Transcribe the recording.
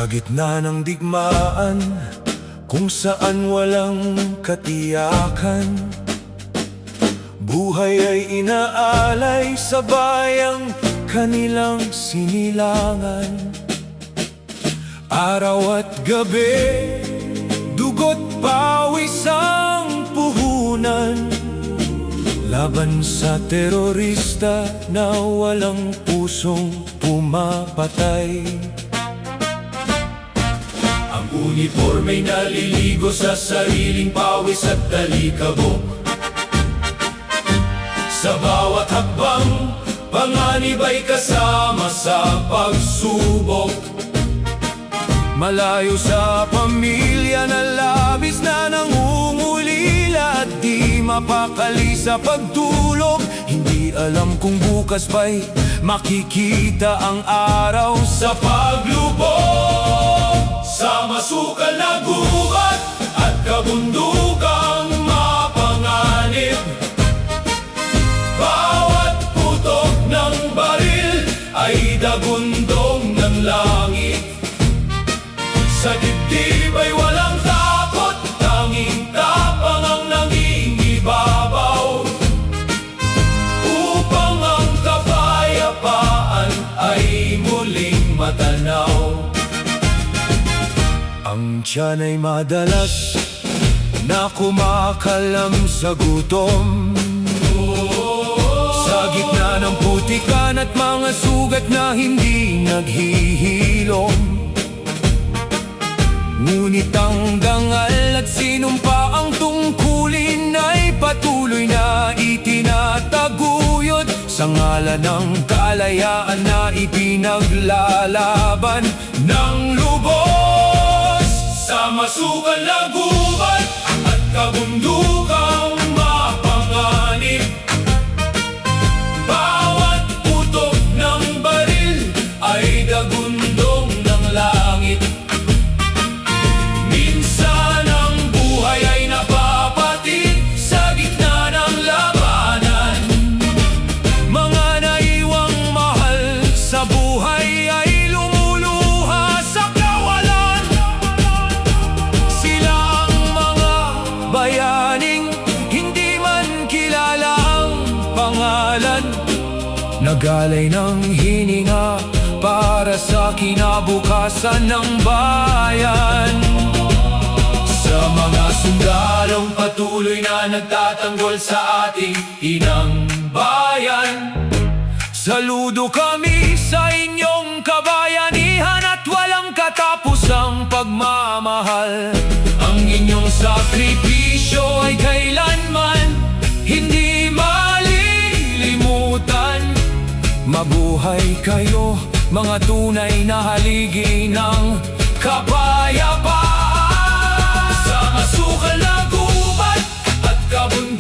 Sa gitna ng digmaan, kung saan walang katiyakan, buhay ay inaalay sa bayang kanilang sinilangan. Araw at gabi, dugot pawis ang puhunan, laban sa terorista na walang pusong pumapatay. Ang uniforma'y naliligo sa sariling pawis at talikabok. Sa bawat hakbang, panganib ay kasama sa pagsubok. Malayo sa pamilya na labis na nangungulila at di mapakali sa pagtulog. Hindi alam kung bukas pa'y makikita ang araw sa paglubog. Sa masukal na gubat at kabundukang mapanganib, bawat putok ng baril ay dagundong ng langit. Sa dibdib ay walang takot, tanging tapang ang nangingibabaw, upang ang kapayapaan ay muling matanaw. Ang tiyan ay madalas na kumakalam sa gutom, sa gitna ng putikan at mga sugat na hindi naghihilom. Ngunit ang dangal at sinumpa ang tungkulin ay patuloy na itinataguyod, sa ngalan ng kalayaan na ipinaglalaban ng lubos. Sa masukal na gubat at kabundukang mapanganib, bawat putok ng baril ay dagundong ng langit. Minsan ang buhay ay napapatid sa gitna ng labanan. Mga naiwang mahal sa buhay ay lumuluha sa kawalan. Sila ang mga bayaning hindi man kilala ang pangalan, nagalay ng hininga para sa kinabukasan ng bayan. Sa mga sundalong patuloy na nagtatanggol sa ating inang bayan, saludo kami sa inyong kabayanihan at walang katapusang pagmamahal. Ang inyong sakripisyo ay kailanman hindi malilimutan. Mabuhay kayo, mga tunay na haligi ng kapayapaan. Sa masukal na gubat at kabundukan